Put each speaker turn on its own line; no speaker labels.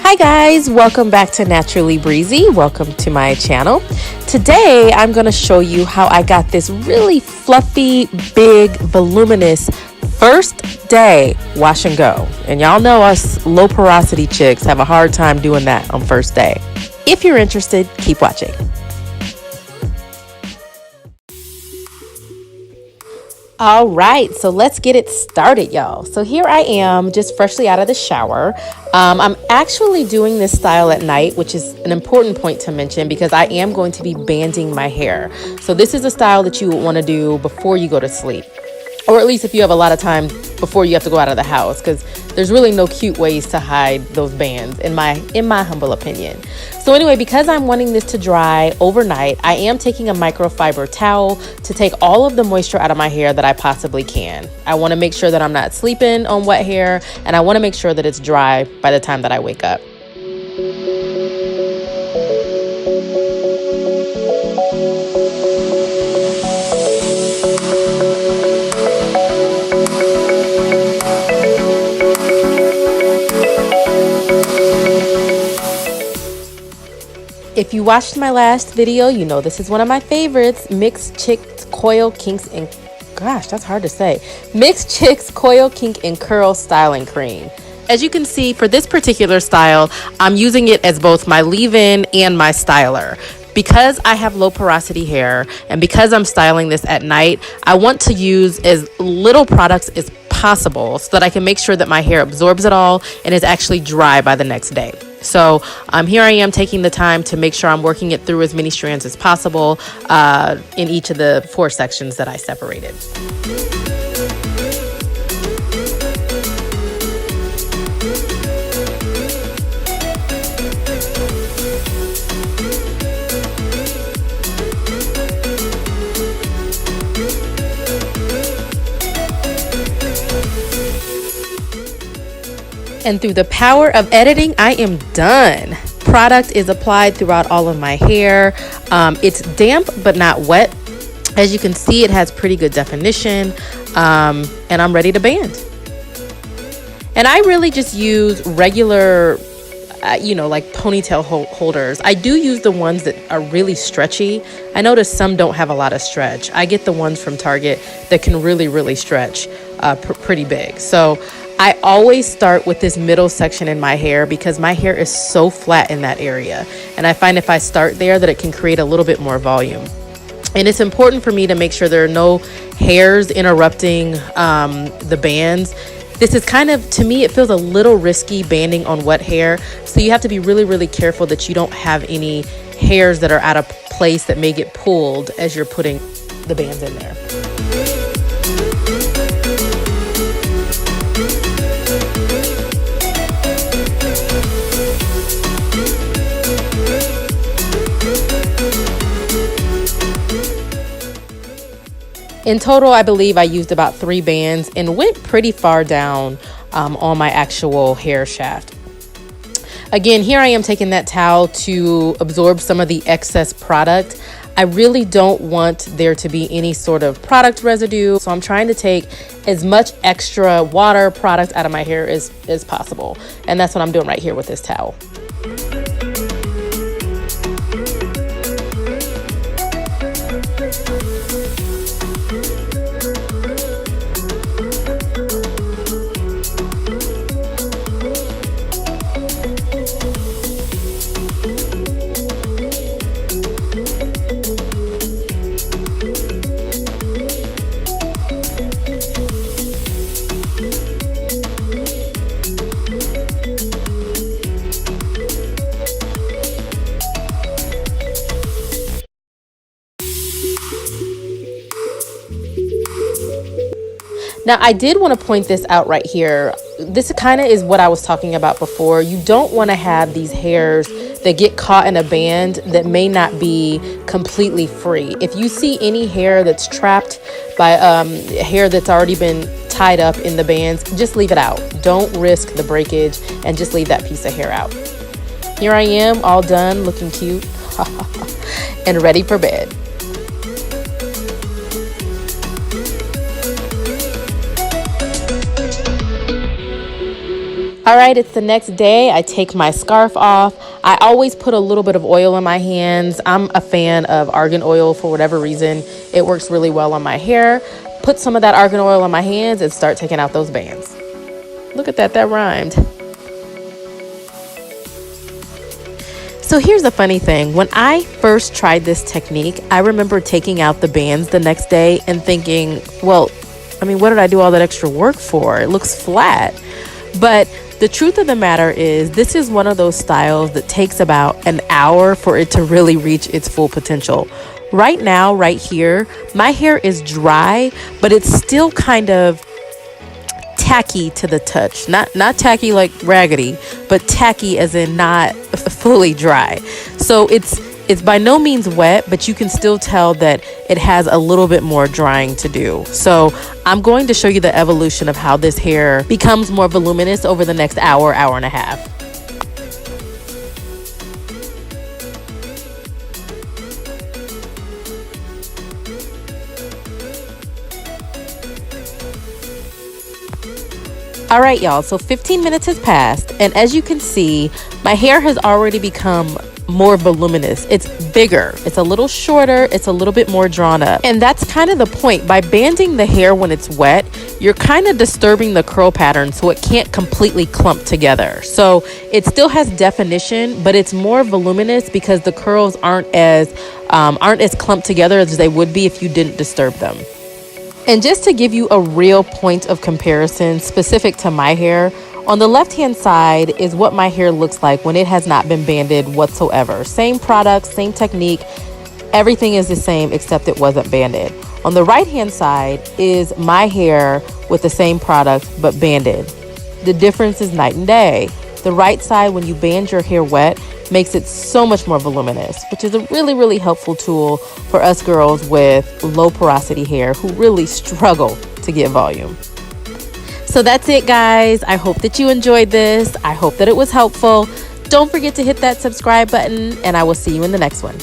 Hi guys, welcome back to Naturally Breezy. Welcome to my channel. Today I'm going to show you how I got this really fluffy, big, voluminous first day wash and go. And y'all know us low porosity chicks have a hard time doing that on first day. If you're interested, keep watching. All right, so let's get it started, y'all. So here I am, just freshly out of the shower. I'm actually doing this style at night, which is an important point to mention because I am going to be banding my hair. So this is a style that you would want to do before you go to sleep, or at least if you have a lot of time before you have to go out of the house, because there's really no cute ways to hide those bands in my humble opinion. So anyway, because I'm wanting this to dry overnight, I am taking a microfiber towel to take all of the moisture out of my hair that I possibly can. I want to make sure that I'm not sleeping on wet hair, and I want to make sure that it's dry by the time that I wake up. If you watched my last video, you know this is one of my favorites, Mixed Chicks Coil Kinks and gosh, that's hard to say. Mixed Chicks Coil Kink and Curl Styling Cream. As you can see, for this particular style, I'm using it as both my leave-in and my styler. Because I have low porosity hair and because I'm styling this at night, I want to use as little products as possible so that I can make sure that my hair absorbs it all and is actually dry by the next day. So here I am taking the time to make sure I'm working it through as many strands as possible in each of the 4 sections that I separated. And through the power of editing, I am done. Product is applied throughout all of my hair. It's damp but not wet. As you can see, it has pretty good definition, and I'm ready to band. And I really just use regular, like ponytail holders. I do use the ones that are really stretchy. I notice some don't have a lot of stretch. I get the ones from Target that can really stretch pretty big. So I always start with this middle section in my hair because my hair is so flat in that area. And I find if I start there that it can create a little bit more volume. And it's important for me to make sure there are no hairs interrupting the bands. This is kind of, to me, it feels a little risky banding on wet hair. So you have to be really careful that you don't have any hairs that are out of place that may get pulled as you're putting the bands in there. In total, I believe I used about 3 bands and went pretty far down on my actual hair shaft. Again, here I am taking that towel to absorb some of the excess product. I really don't want there to be any sort of product residue, so I'm trying to take as much extra water product out of my hair as possible. And that's what I'm doing right here with this towel. Now, I did want to point this out right here. This kind of is what I was talking about before. You don't want to have these hairs that get caught in a band that may not be completely free. If you see any hair that's trapped by hair that's already been tied up in the bands, just leave it out. Don't risk the breakage and just leave that piece of hair out. Here I am, all done, looking cute and ready for bed. All right, it's the next day. I take my scarf off. I always put a little bit of oil in my hands. I'm a fan of argan oil for whatever reason. It works really well on my hair. Put some of that argan oil on my hands and start taking out those bands. Look at that, that rhymed. So here's the funny thing. When I first tried this technique, I remember taking out the bands the next day and thinking, well, I mean, what did I do all that extra work for? It looks flat. But the truth of the matter is, this is one of those styles that takes about an hour for it to really reach its full potential. Right now, right here, my hair is dry, but it's still kind of tacky to the touch. Not tacky like raggedy, but tacky as in not fully dry. So it's by no means wet, but you can still tell that it has a little bit more drying to do. So I'm going to show you the evolution of how this hair becomes more voluminous over the next hour, hour and a half. All right, y'all, so 15 minutes has passed, and as you can see, my hair has already become more voluminous. It's bigger, it's a little shorter, it's a little bit more drawn up. And that's kind of the point. By banding the hair when it's wet, you're kind of disturbing the curl pattern so it can't completely clump together. So it still has definition, but it's more voluminous because the curls aren't as clumped together as they would be if you didn't disturb them. And just to give you a real point of comparison specific to my hair, on the left-hand side is what my hair looks like when it has not been banded whatsoever. Same product, same technique, everything is the same except it wasn't banded. On the right-hand side is my hair with the same product but banded. The difference is night and day. The right side, when you band your hair wet, makes it so much more voluminous, which is a really, really helpful tool for us girls with low porosity hair who really struggle to get volume. So that's it, guys. I hope that you enjoyed this. I hope that it was helpful. Don't forget to hit that subscribe button, and I will see you in the next one.